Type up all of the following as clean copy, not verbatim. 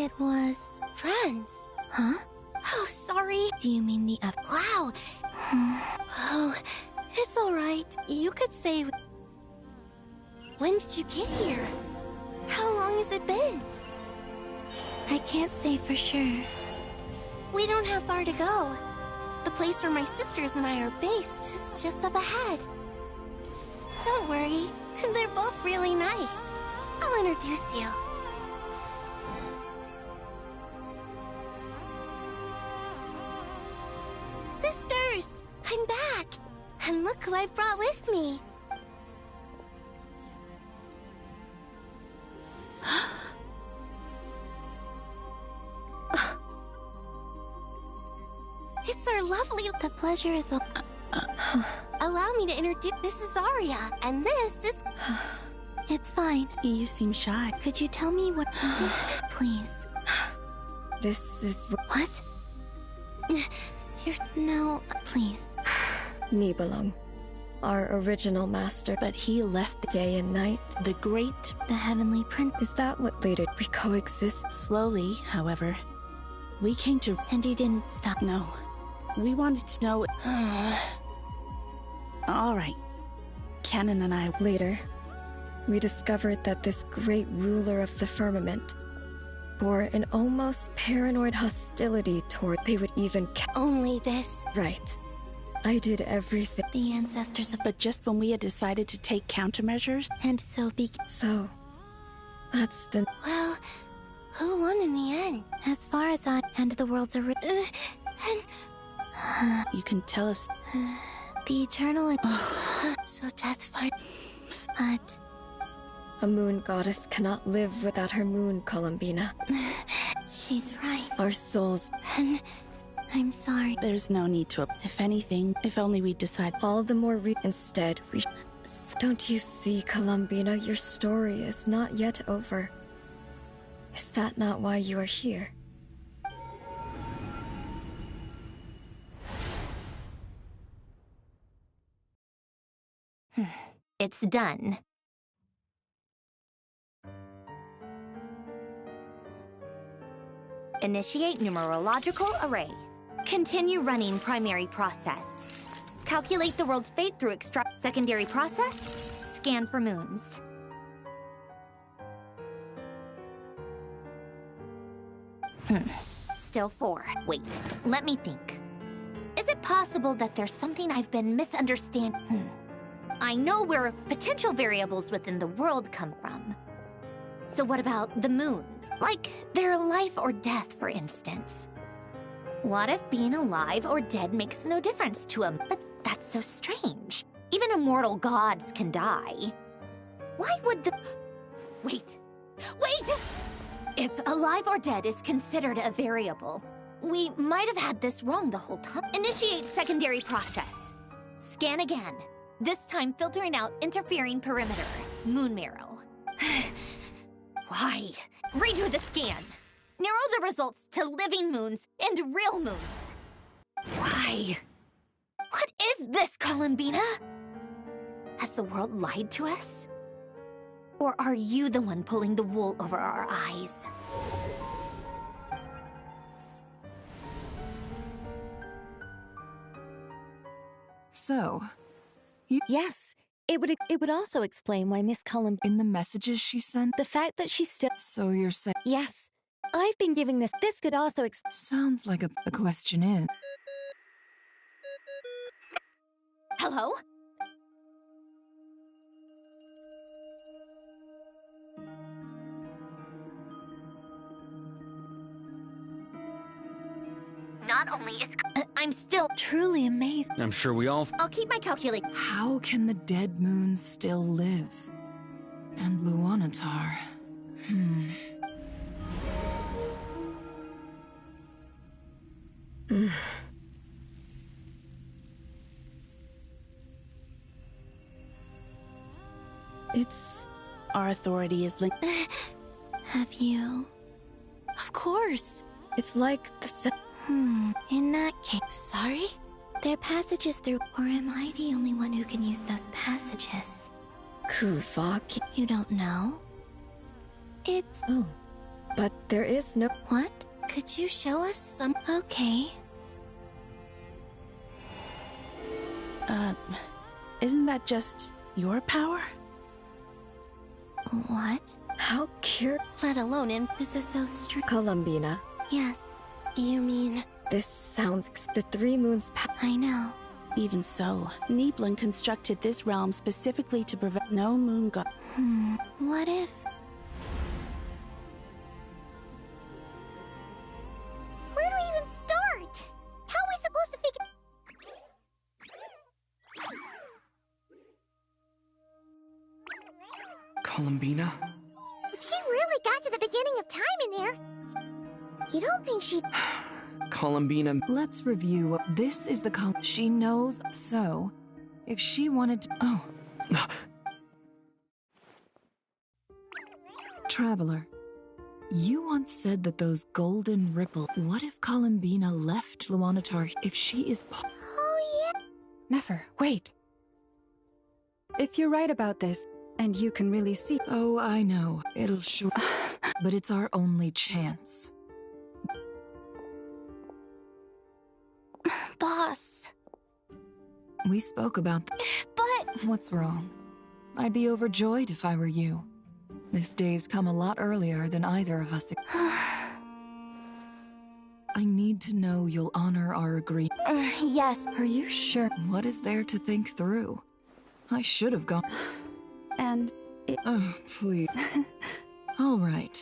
it was... Friends? Huh? Oh, sorry. Do you mean the F? Wow. Oh, it's alright. You could say... When did you get here? How long has it been? I can't say for sure. We don't have far to go. The place where my sisters and I are based is just up ahead. Don't worry. They're both really nice. I'll introduce you. Sisters! I'm back! And look who I've brought with me. It's our lovely... The pleasure is all... Allow me to introduce... This is Arya, and this is... It's fine. You seem shy. Could you tell me what... Please. This is... What? You're... No, please. Nibelung, our original master. But he left Day and night. the great... The Heavenly Prince. Is that what later we coexist? Slowly, however. We came to... And you didn't stop. No. We wanted to know... Alright. Canon and I... Later, we discovered that this great ruler of the firmament bore an almost paranoid hostility toward... They would even... Only this. Right. I did everything. The ancestors of... But just when we had decided to take countermeasures... And so So, that's the... Well, who won in the end? As far as I... And the world's a... You can tell us... The eternal... So death fight. But... A moon goddess cannot live without her moon, Columbina. She's right. Our souls... And I'm sorry. There's no need to... If anything, if only we decide... All the more instead, we... Don't you see, Columbina, your story is not yet over. Is that not why you are here? It's done. Initiate numerological array. Continue running primary process. Calculate the world's fate through extract secondary process. Scan for moons. Still 4. Wait, let me think. Is it possible that there's something I've been misunderstanding? I know where potential variables within the world come from. So what about the moons? Like their life or death, for instance. What if being alive or dead makes no difference to them? But that's so strange. Even immortal gods can die. Why would the... Wait! If alive or dead is considered a variable, we might have had this wrong the whole time. Initiate secondary process. Scan again. This time filtering out interfering perimeter. Moon marrow. Why? Redo the scan. Narrow the results to living moons and real moons. Why? What is this, Columbina? Has the world lied to us? Or are you the one pulling the wool over our eyes? So, Yes, it would also explain why Miss Cullum... in the messages she sent, The fact that she's still... so you're saying... Yes, I've been giving this... This could also Sounds like the question is... Hello? Not only is... I'm still truly amazed. I'm sure we all... I'll keep my calculate. How can the dead moon still live? And Luanatar... It's... Our authority is linked... Have you? of course. It's like the... In that case... Sorry? There are passages through... Or am I the only one who can use those passages? Kuvaki... You don't know? It's... Oh. But there is no... What? Could you show us some? Okay. Isn't that just your power? What? How curious... Let alone in. This is so strange. Columbina, Yes. You mean? this sounds... The Three Moons... I know. Even so, Niblin constructed this realm specifically to prevent no moon god. What if... Where do we even start? How are we supposed to figure... Columbina? If she really got to the beginning of time in there, you don't think she'd... Columbina... Let's review. This is the she knows, so if she wanted to... Oh. Traveler, you once said that those golden ripple... What if Columbina left Luanatar if she is... Oh, yeah. Nefer, wait. If you're right about this, and you can really see... Oh, I know. It'll sure... But it's our only chance. Boss. We spoke about... But... What's wrong? I'd be overjoyed if I were you. This day's come a lot earlier than either of us... I need to know you'll honor our agreement. Yes. Are you sure? What is there to think through? I should have gone... And it... Oh, please. All right.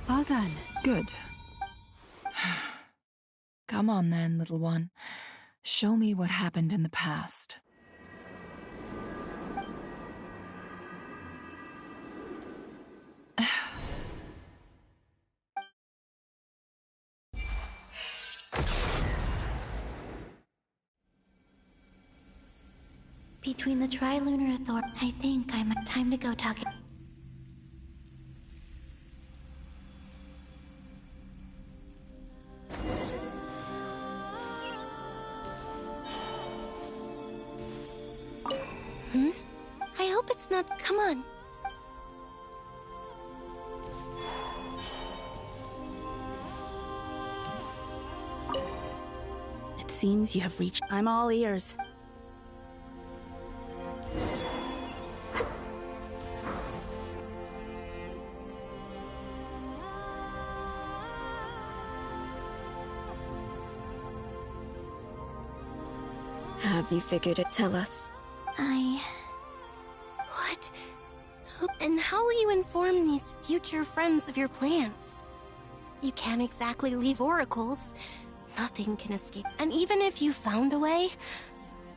All done. Good. Come on then, little one. Show me what happened in the past. Between the Trilunar Authority, I think I'm... Time to go talk... I hope it's not. Come on. It seems you have reached... I'm all ears. Have you figured it? Tell us. What? And how will you inform these future friends of your plans? You can't exactly leave oracles. Nothing can escape. And even if you found a way,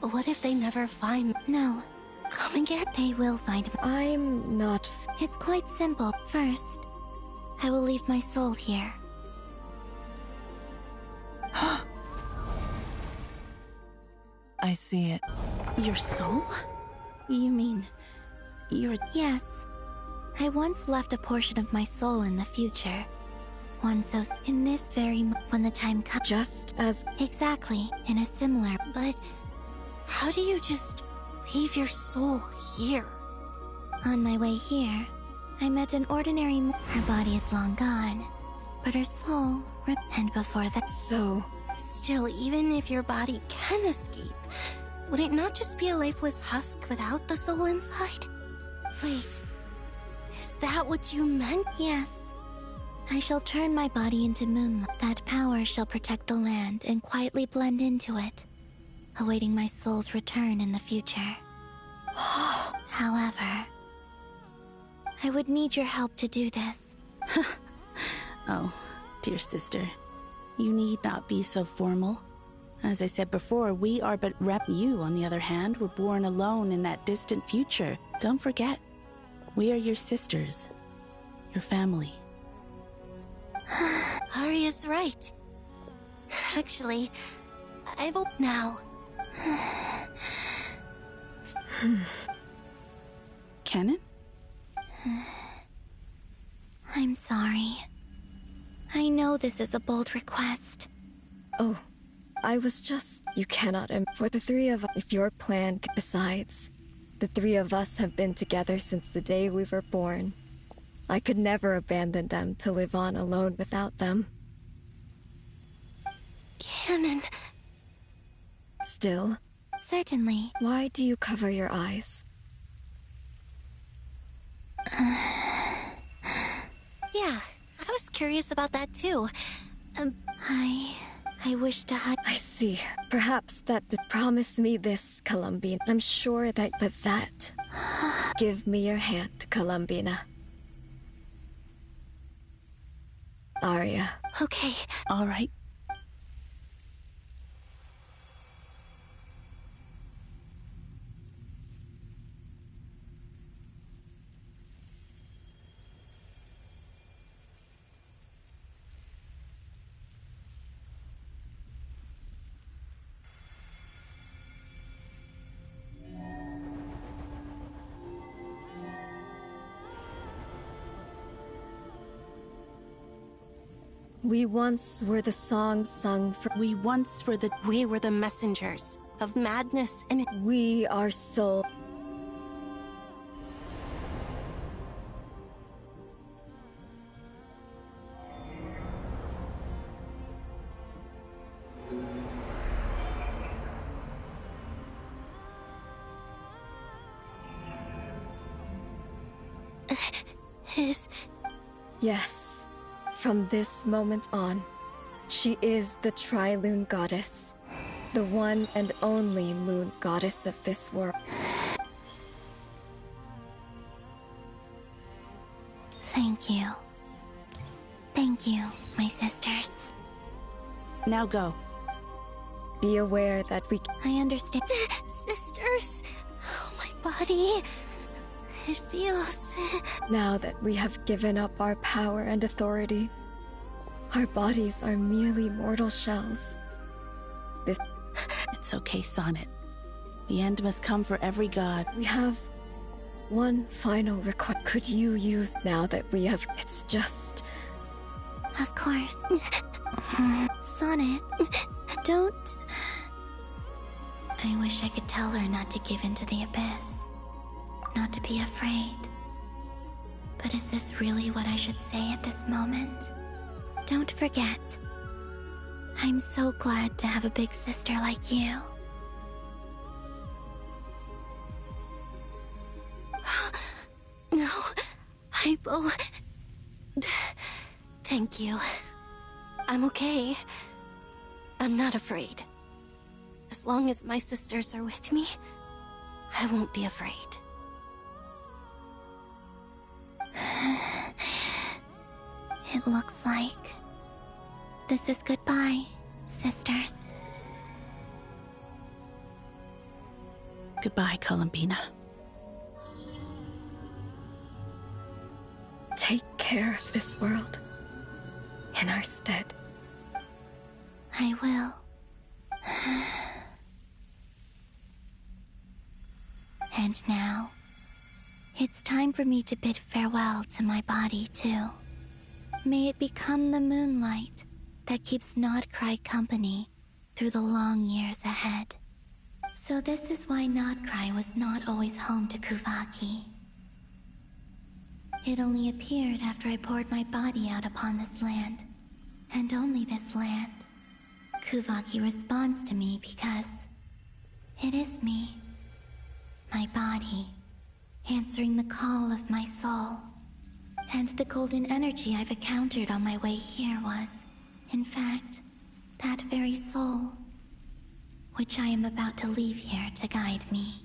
what if they never find... No. Come again? They will find me. I'm not... It's quite simple. First, I will leave my soul here. I see it. Your soul? You mean... You're... Yes. I once left a portion of my soul in the future. One so... In this very when the time comes... Just as... Exactly. In a similar... But how do you just leave your soul here? On my way here, I met an ordinary... Her body is long gone. But her soul... And before that... So... Still, even if your body can escape, would it not just be a lifeless husk without the soul inside? Wait, is that what you meant? Yes. I shall turn my body into moonlight. That power shall protect the land and quietly blend into it, awaiting my soul's return in the future. However, I would need your help to do this. Oh, dear sister. You need not be so formal. As I said before, we are but You, on the other hand, were born alone in that distant future. Don't forget, we are your sisters. Your family. Arya's right. Actually, I've now. Canon? I'm sorry. I know this is a bold request. Oh, I was just... You cannot... For the three of us, if your plan... Besides, the three of us have been together since the day we were born. I could never abandon them to live on alone without them. Canon. Still, Certainly. why do you cover your eyes? Yeah, I was curious about that too. I wish to hide. I see. Perhaps that promise me this, Columbine. I'm sure that... But that... Give me your hand, Columbina. Arya. Okay. All right. We once were the songs sung for... We once were the... We were the messengers of madness and... We are soul... Yes. From this moment on, she is the Tri-Lune Goddess. The one and only moon goddess of this world. Thank you. Thank you, my sisters. Now go. Be aware that we... I understand. Sisters! Oh, my body... It feels... Now that we have given up our power and authority, our bodies are merely mortal shells. This... It's okay, Sonnet. The end must come for every god. We have one final request. Could you use... Now that we have... It's just... Of course. Sonnet, don't... I wish I could tell her not to give in to the abyss. Not to be afraid. But is this really what I should say at this moment? Don't forget. I'm so glad to have a big sister like you. No, Hypo... Thank you. I'm okay. I'm not afraid. As long as my sisters are with me, I won't be afraid. It looks like this is goodbye, sisters. Goodbye, Columbina. Take care of this world in our stead. I will. And now, it's time for me to bid farewell to my body, too. May it become the moonlight that keeps Not Krai company through the long years ahead. So this is why Not Krai was not always home to Kuvaki. It only appeared after I poured my body out upon this land, and only this land. Kuvaki responds to me because it is me, my body, answering the call of my soul. And the golden energy I've encountered on my way here was, in fact, that very soul, which I am about to leave here to guide me.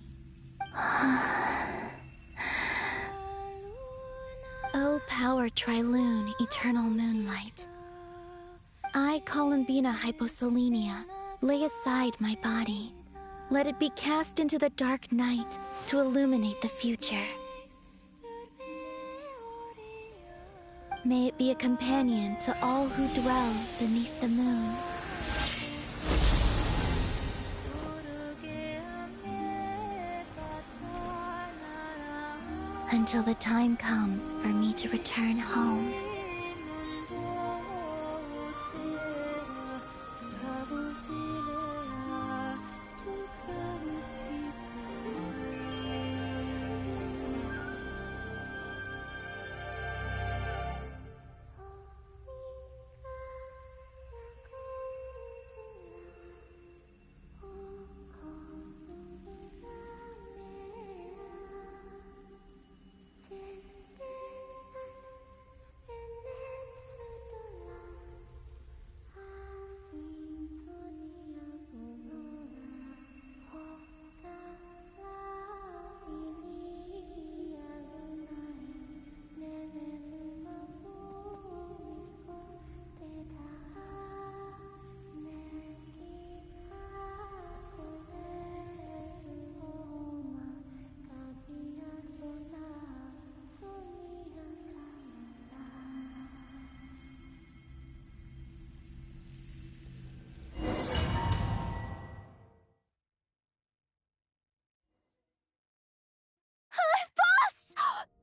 O power Tri-Lune, eternal moonlight. I, Columbina Hyposelenia, lay aside my body. Let it be cast into the dark night to illuminate the future. May it be a companion to all who dwell beneath the moon. until the time comes for me to return home.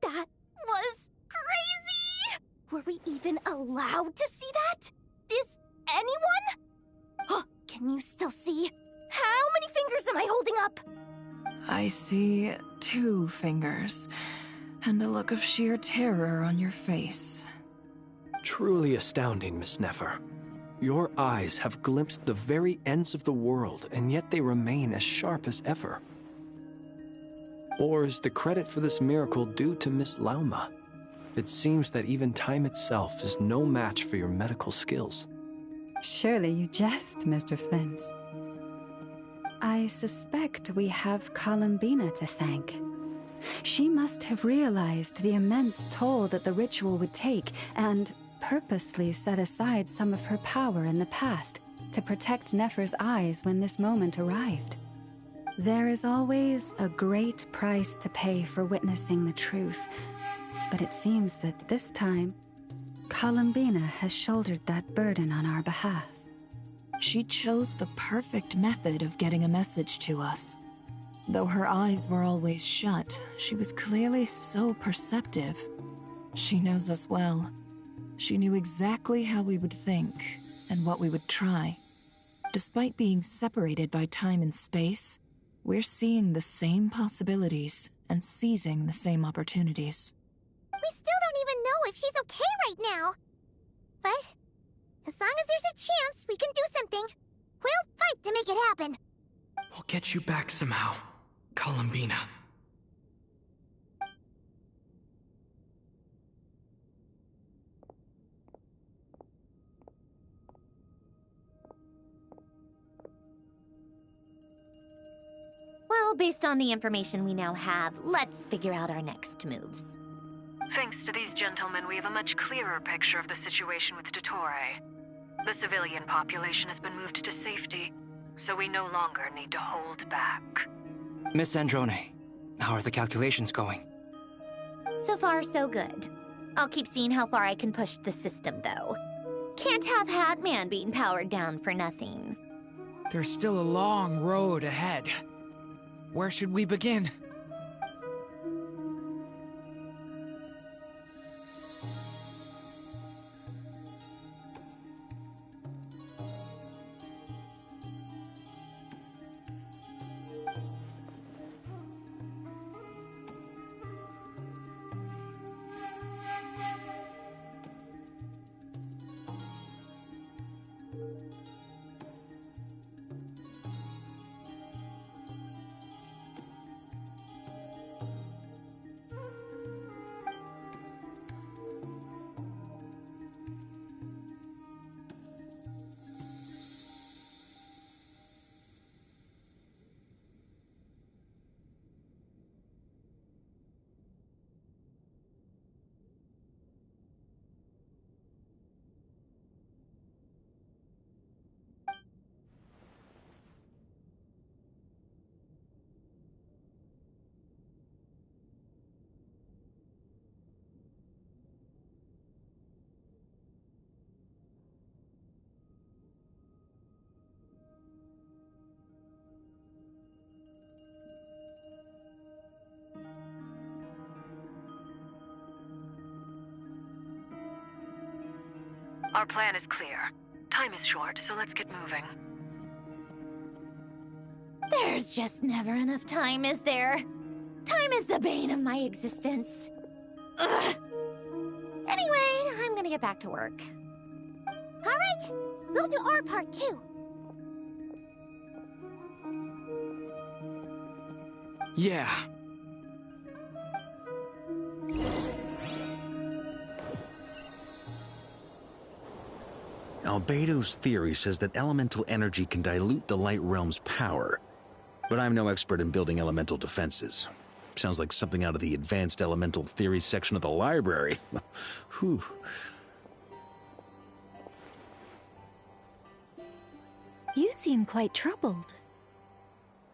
That was crazy! Were we even allowed to see that? Is anyone? Can you still see? How many fingers am I holding up? I see 2 fingers, and a look of sheer terror on your face. Truly astounding, Miss Nefer. Your eyes have glimpsed the very ends of the world, and yet they remain as sharp as ever. Or is the credit for this miracle due to Miss Lauma? It seems that even time itself is no match for your medical skills. Surely you jest, Mr. Flint. I suspect we have Columbina to thank. She must have realized the immense toll that the ritual would take and purposely set aside some of her power in the past to protect Nefer's eyes when this moment arrived. There is always a great price to pay for witnessing the truth, but it seems that this time, Columbina has shouldered that burden on our behalf. She chose the perfect method of getting a message to us. Though her eyes were always shut, she was clearly so perceptive. She knows us well. She knew exactly how we would think and what we would try. Despite being separated by time and space, we're seeing the same possibilities and seizing the same opportunities. We still don't even know if she's okay right now. But as long as there's a chance we can do something, we'll fight to make it happen. We'll get you back somehow, Columbina. Well, based on the information we now have, let's figure out our next moves. Thanks to these gentlemen, we have a much clearer picture of the situation with Dottore. The civilian population has been moved to safety, so we no longer need to hold back. Miss Androne, how are the calculations going? So far, so good. I'll keep seeing how far I can push the system, though. Can't have Hatman being powered down for nothing. There's still a long road ahead. Where should we begin? Our plan is clear. Time is short, so let's get moving. There's just never enough time, is there? Time is the bane of my existence. Ugh. Anyway, I'm gonna get back to work. All right, we'll do our part too. Yeah. Albedo's theory says that elemental energy can dilute the Light Realm's power, but I'm no expert in building elemental defenses. Sounds like something out of the Advanced Elemental Theory section of the library. Whew. You seem quite troubled.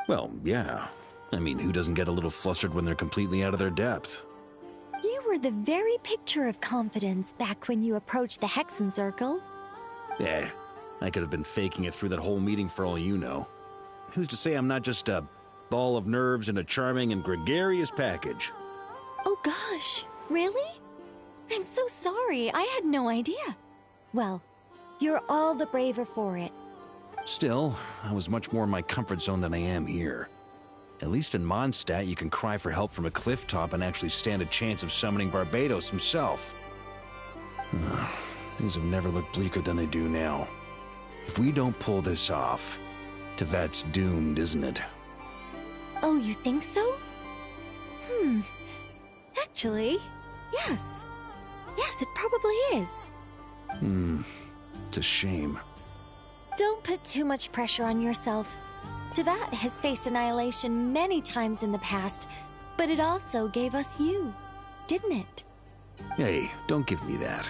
Well, yeah. I mean, who doesn't get a little flustered when they're completely out of their depth? You were the very picture of confidence back when you approached the Hexen Circle. Eh, I could have been faking it through that whole meeting for all you know. Who's to say I'm not just a ball of nerves in a charming and gregarious package? Oh gosh, really? I'm so sorry, I had no idea. Well, you're all the braver for it. Still, I was much more in my comfort zone than I am here. At least in Mondstadt, you can cry for help from a cliff top and actually stand a chance of summoning Barbados himself. Things have never looked bleaker than they do now. If we don't pull this off, Tevat's doomed, isn't it? Oh, you think so? Actually, yes. Yes, it probably is. It's a shame. Don't put too much pressure on yourself. Tevat has faced annihilation many times in the past, but it also gave us you, didn't it? Hey, don't give me that.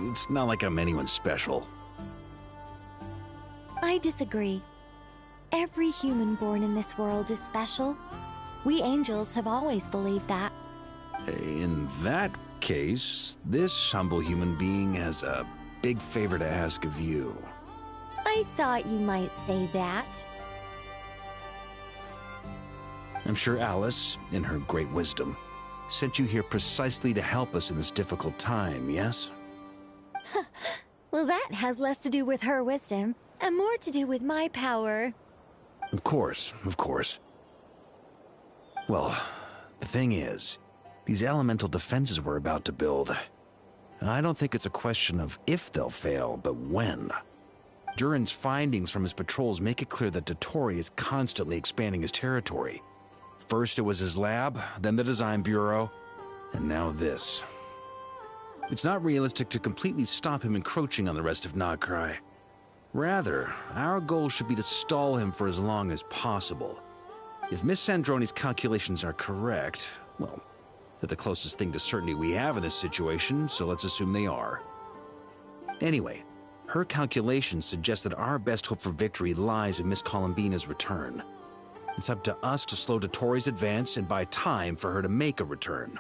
It's not like I'm anyone special. I disagree. Every human born in this world is special. We angels have always believed that. In that case, this humble human being has a big favor to ask of you. I thought you might say that. I'm sure Alice, in her great wisdom, sent you here precisely to help us in this difficult time, yes? Well, that has less to do with her wisdom, and more to do with my power. Of course, of course. Well, the thing is, these elemental defenses we're about to build, I don't think it's a question of if they'll fail, but when. Durin's findings from his patrols make it clear that Dottore is constantly expanding his territory. First it was his lab, then the design bureau, and now this. It's not realistic to completely stop him encroaching on the rest of Krai. Rather, our goal should be to stall him for as long as possible. If Miss Sandroni's calculations are correct, well, they're the closest thing to certainty we have in this situation, so let's assume they are. Anyway, her calculations suggest that our best hope for victory lies in Miss Columbina's return. It's up to us to slow Dottore's advance and buy time for her to make a return.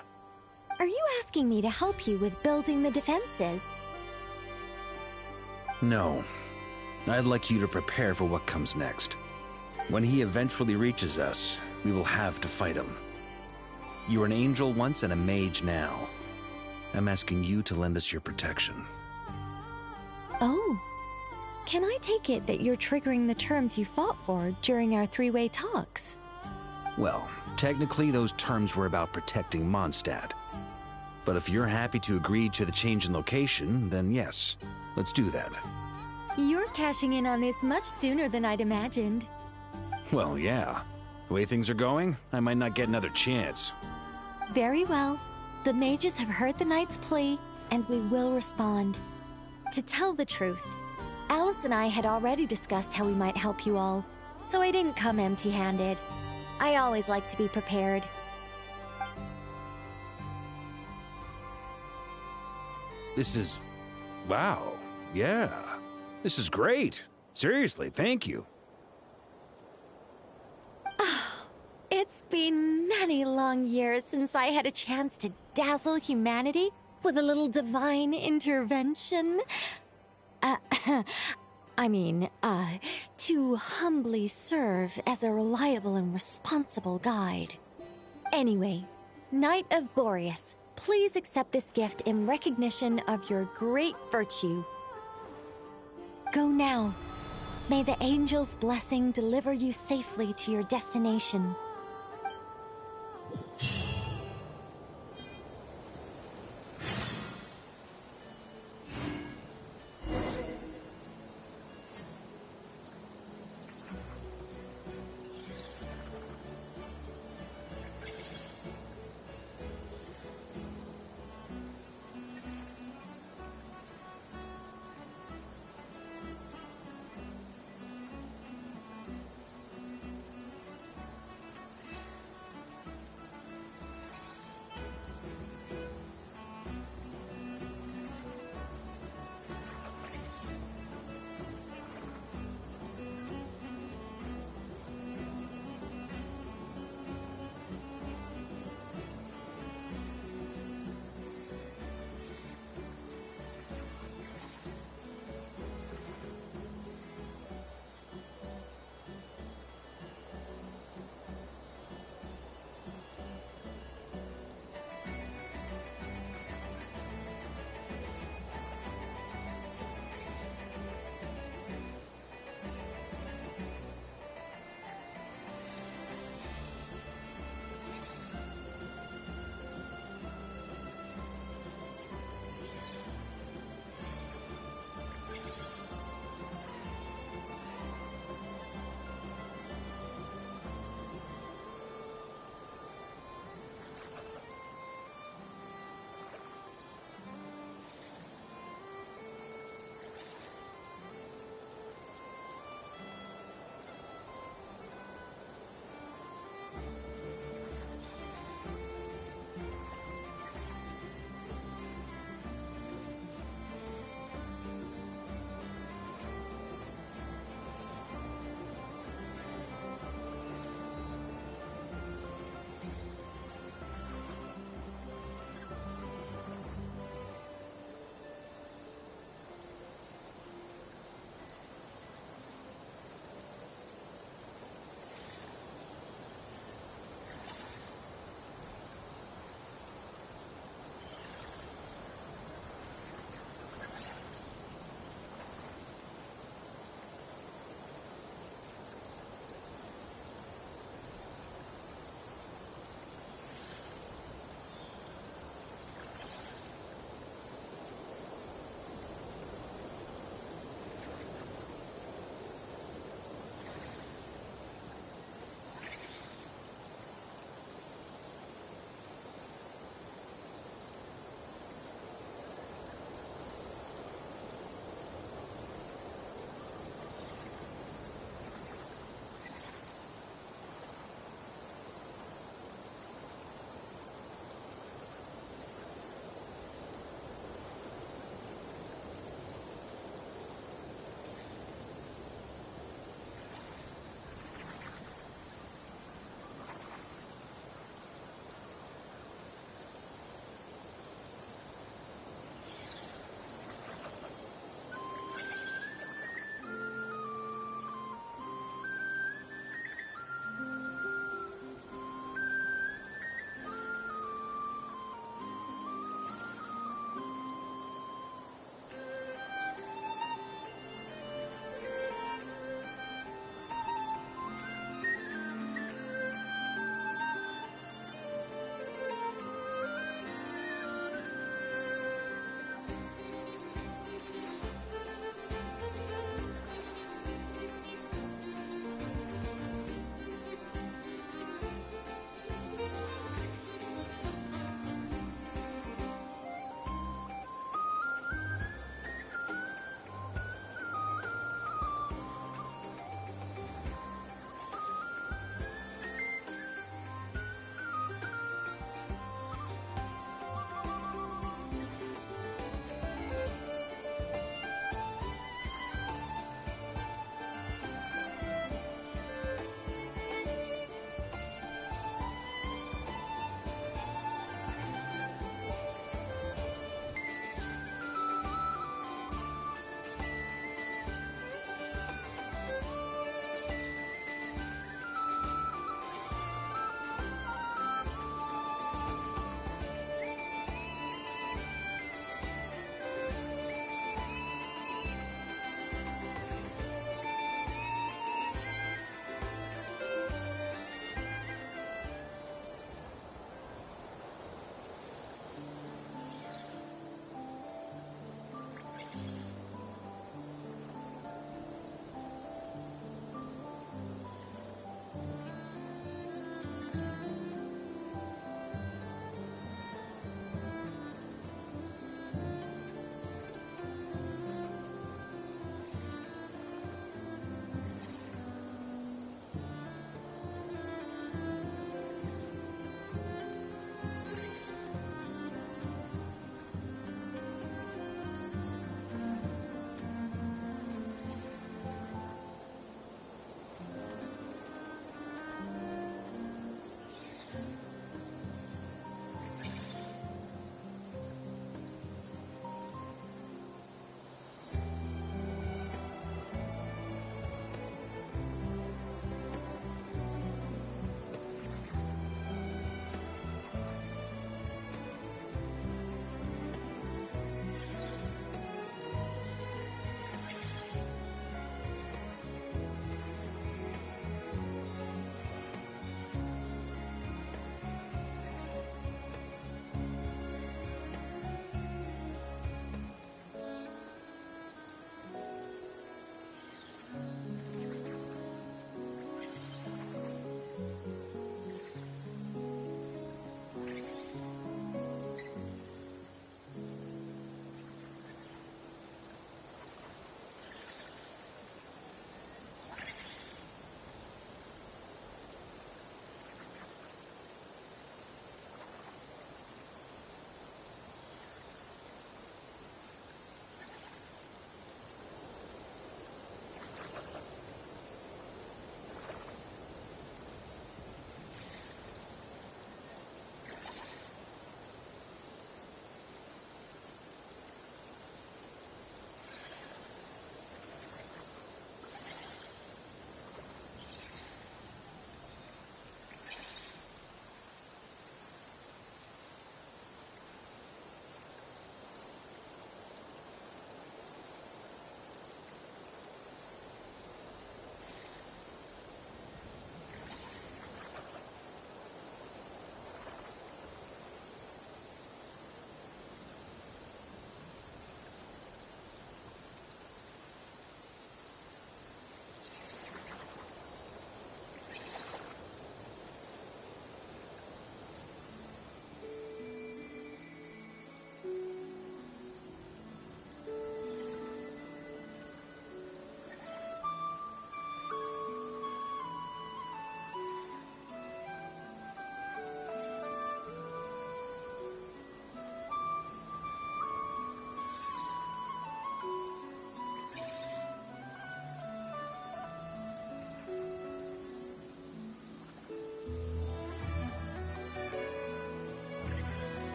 Are you asking me to help you with building the defenses? No. I'd like you to prepare for what comes next. When he eventually reaches us, we will have to fight him. You were an angel once and a mage now. I'm asking you to lend us your protection. Oh. Can I take it that you're triggering the terms you fought for during our three-way talks? Well, technically those terms were about protecting Mondstadt. But if you're happy to agree to the change in location, then yes, let's do that. You're cashing in on this much sooner than I'd imagined. Well, yeah. The way things are going, I might not get another chance. Very well. The mages have heard the knight's plea, and we will respond. To tell the truth, Alice and I had already discussed how we might help you all, so I didn't come empty-handed. I always like to be prepared. This is... wow. Yeah. This is great. Seriously, thank you. It's been many long years since I had a chance to dazzle humanity with a little divine intervention. To humbly serve as a reliable and responsible guide. Anyway, Knight of Boreas, please accept this gift in recognition of your great virtue. Go now. May the angel's blessing deliver you safely to your destination.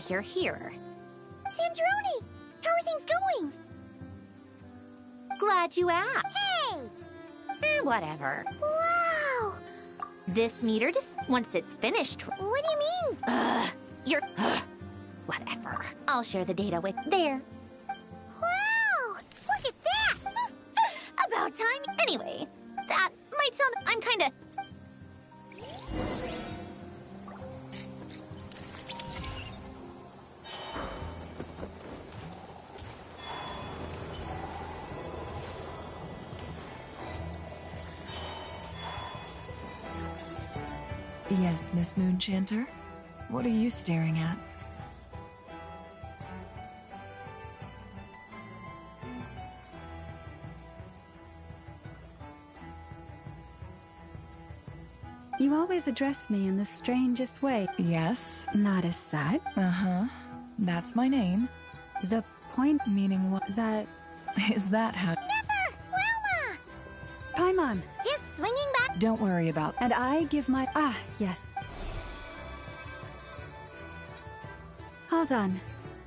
you're here. Sandrone! How are things going? Glad you asked. Hey! Whatever. Wow! This meter just once it's finished. What do you mean? Whatever. I'll share the data with there. Wow! Look at that! About time. Anyway, that might sound. I'm kinda. Yes, Miss Moonchanter? What are you staring at? You always address me in the strangest way. Yes? Not as such. Uh-huh. That's my name. The point meaning what? That... Is that how... Never! Wilma! Paimon! He's swinging back. Don't worry about... And I give my... Ah, yes. All done.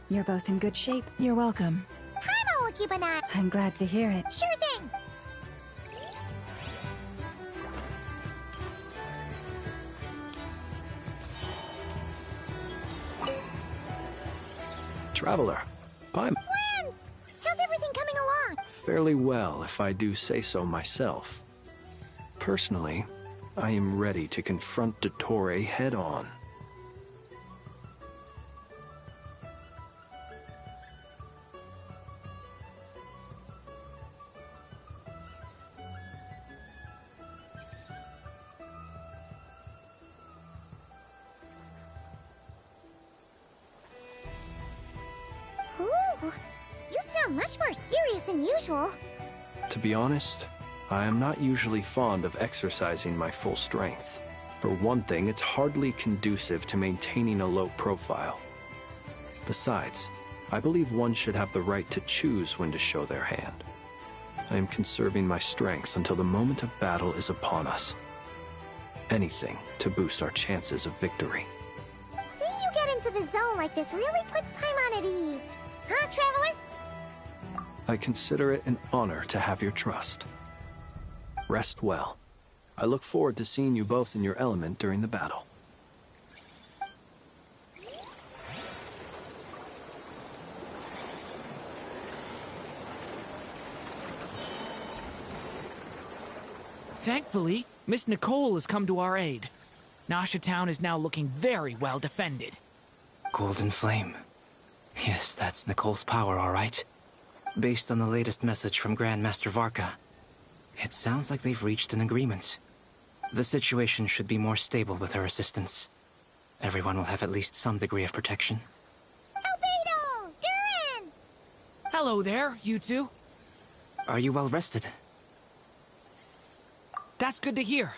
You're both in good shape. You're welcome. Paimon will keep an eye. I'm glad to hear it. Sure thing. Traveler, Paimon. Friends! How's everything coming along? Fairly well, if I do say so myself. Personally, I am ready to confront Dottore head-on. Ooh, you sound much more serious than usual. To be honest, I am not usually fond of exercising my full strength. For one thing, it's hardly conducive to maintaining a low profile. Besides, I believe one should have the right to choose when to show their hand. I am conserving my strength until the moment of battle is upon us. Anything to boost our chances of victory. Seeing you get into the zone like this really puts Paimon at ease. Huh, Traveler? I consider it an honor to have your trust. Rest well. I look forward to seeing you both in your element during the battle. Thankfully, Miss Nicole has come to our aid. Nasha Town is now looking very well defended. Golden Flame. Yes, that's Nicole's power, all right. Based on the latest message from Grandmaster Varka, it sounds like they've reached an agreement. The situation should be more stable with her assistance. Everyone will have at least some degree of protection. Albedo! Durin! Hello there, you two. Are you well rested? That's good to hear.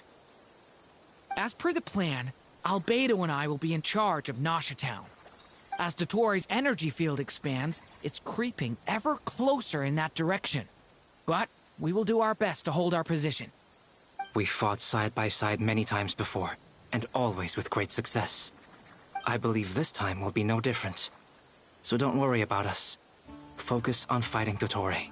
As per the plan, Albedo and I will be in charge of Nasha Town. As Dottore's energy field expands, it's creeping ever closer in that direction. But we will do our best to hold our position. We've fought side by side many times before, and always with great success. I believe this time will be no different. So don't worry about us. Focus on fighting Dottore.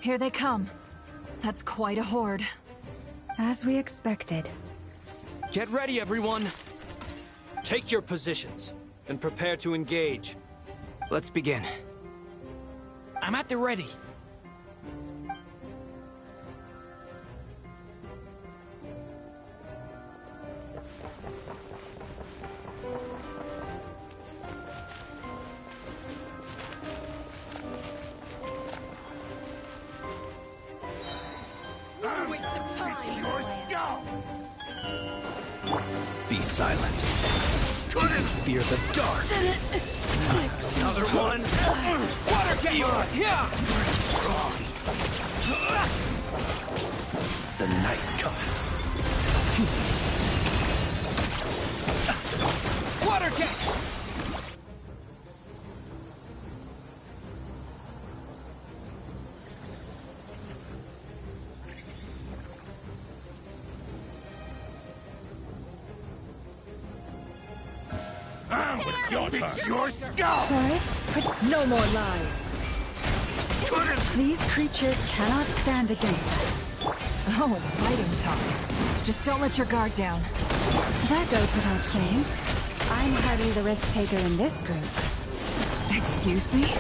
Here they come. That's quite a horde. As we expected. Get ready, everyone! Take your positions, and prepare to engage. Let's begin. I'm at the ready. Be silent. Do you fear the dark? Another one. Water table. Yeah. Water jet! It's your turn. Your skull! Forest, no more lies. These creatures cannot stand against us. Oh, fighting talk. Just don't let your guard down. That goes without saying. I'm hardly the risk taker in this group. Excuse me?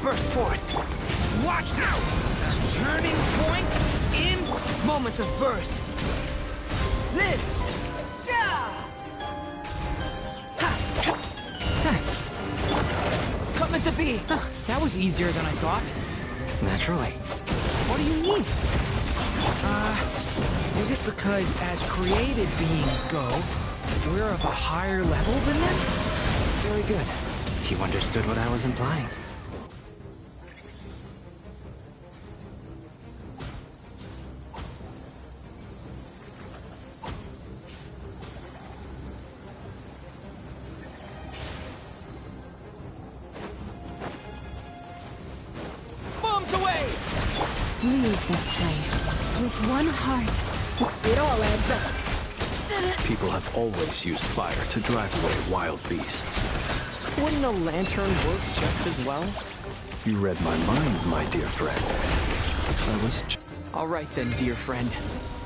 Burst forth! Watch out! Turning point in moments of burst. Live! Coming to be! That was easier than I thought. Naturally. What do you mean? Is it because as created beings go, we're of a higher level than them? Very good. You understood what I was implying. Leave this place with one heart. It all adds up. People have always used fire to drive away wild beasts. Wouldn't a lantern work just as well? You read my mind, my dear friend. I was... All right then, dear friend.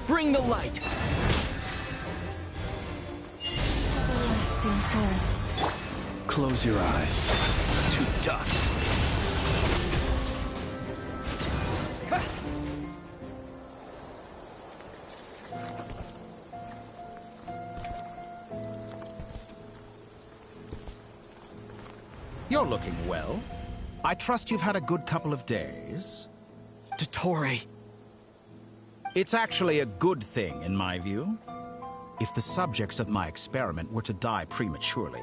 Bring the light! Everlasting forest. Close your eyes. To dust. You're looking well. I trust you've had a good couple of days. Dottore. It's actually a good thing, in my view. If the subjects of my experiment were to die prematurely,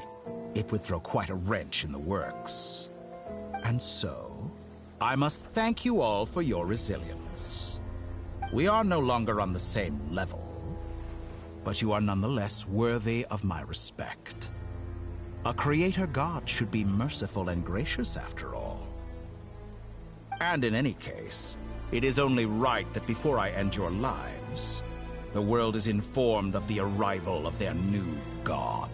it would throw quite a wrench in the works. And so, I must thank you all for your resilience. We are no longer on the same level, but you are nonetheless worthy of my respect. A creator god should be merciful and gracious after all. And in any case, it is only right that before I end your lives, the world is informed of the arrival of their new god.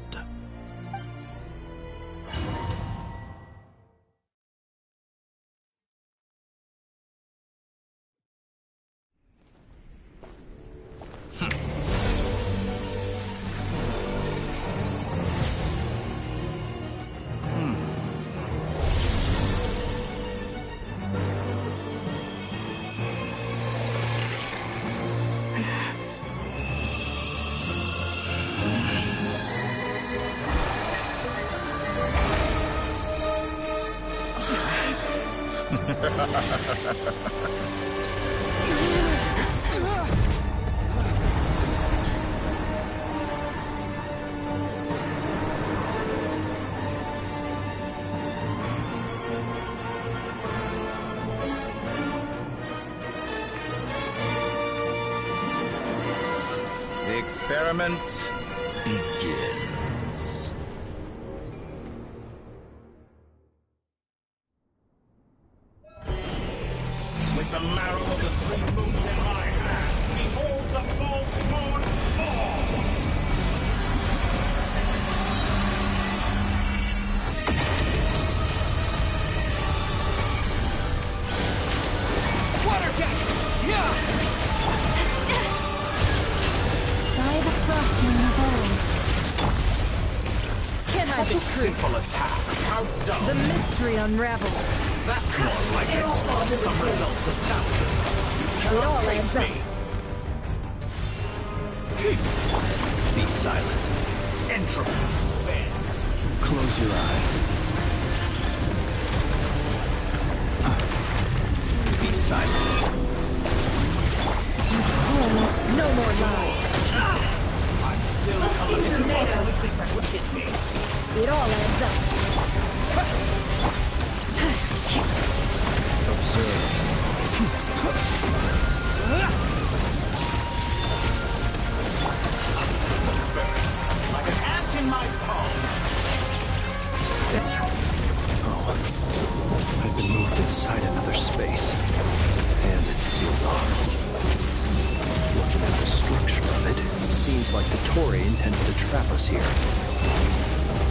The experiment begins. With the marrow of the three moons in my hand, behold the false moons fall! Water jet! Yeah! By the frost moon of old. Such a simple attack. How dumb. The mystery unravels. That's more like it. Some results of that. You cannot face me. Be silent. Entropy bends to Close your eyes. side. No more lies. I'm still coming. Did you honestly think that would hit me? It all adds up. Observe. First, like an ant in my palm. Oh. I've been moved inside another space. And it's sealed off. Looking at the structure of it, it seems like the Torii intends to trap us here.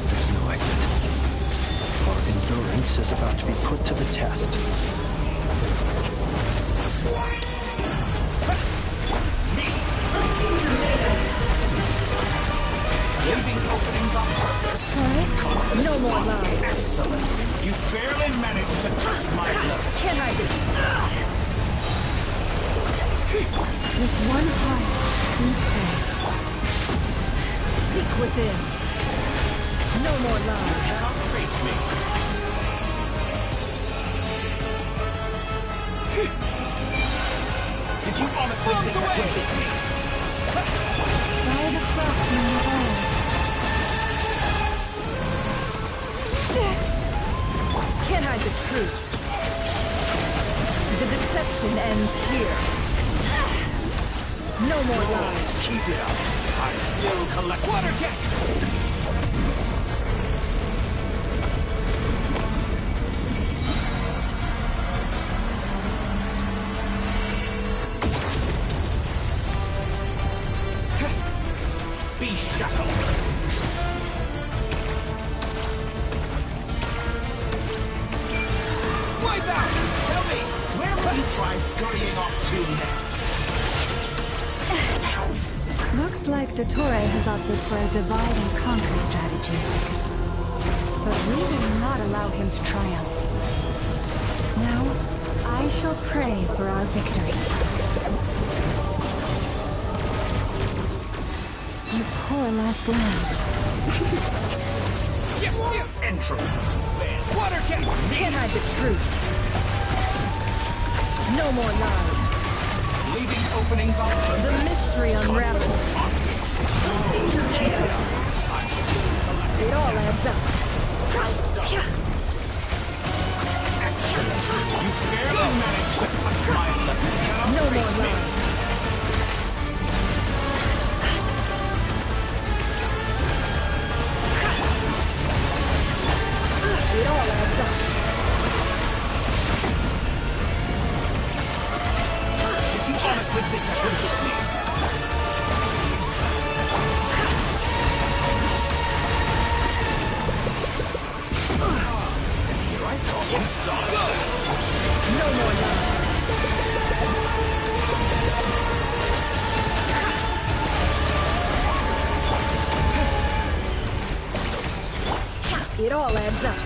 There's no exit. Our endurance is about to be put to the test. Leaving openings on purpose. No more lies. Excellent. You barely managed to touch my blood. Can I be? With one heart, we pray. Seek within. No more lies. You cannot face me. Did you honestly think that would hit me? By the craftsman of all. Can't hide the truth. The deception ends here. No more lies. Keep it up. I'm still collect water jet. Be shackled. Wipe out! Tell me, where will you try scurrying off to next? Looks like Dottore has opted for a divide and conquer strategy. But we will not allow him to triumph. Now, I shall pray for our victory. Our poor last land. Entropy. Water jet! Can't hide the truth. No more lies. Leaving openings on purpose. The mystery unravels. It all adds up. Excellent. You barely managed to touch my lip. No more lies. It all adds up. Did you honestly think that would hit me? And here I thought you'd dodge that. No more lies. It all adds up.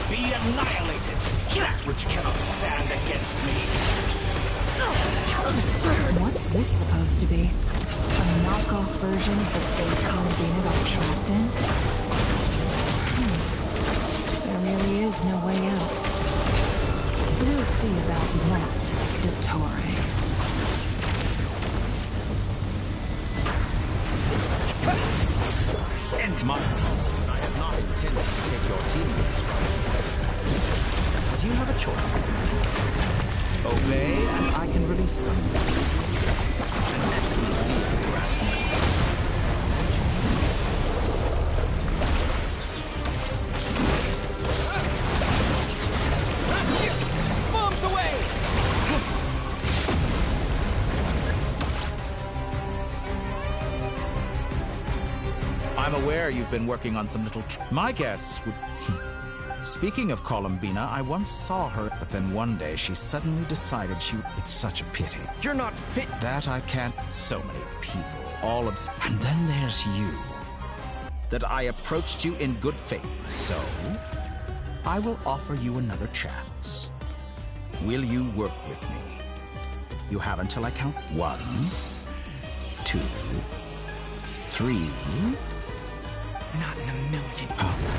Be annihilated. That which cannot stand against me. Absurd. What's this supposed to be? A knockoff version of the space Columbina got trapped in? There really is no way out. We'll see about that, Dottore. End my I have not intended to take your teammates from you. Do you have a choice? Obey, and I can release them. An excellent deal, if you ask me. Bombs away! I'm aware you've been working on some little my guess would... Speaking of Columbina, I once saw her, but then one day she suddenly decided it's such a pity. You're not fit. That I can't... So many people, all and then there's you. That I approached you in good faith, so... I will offer you another chance. Will you work with me? You have until I count 1, 2, 3... Not in a million. Oh.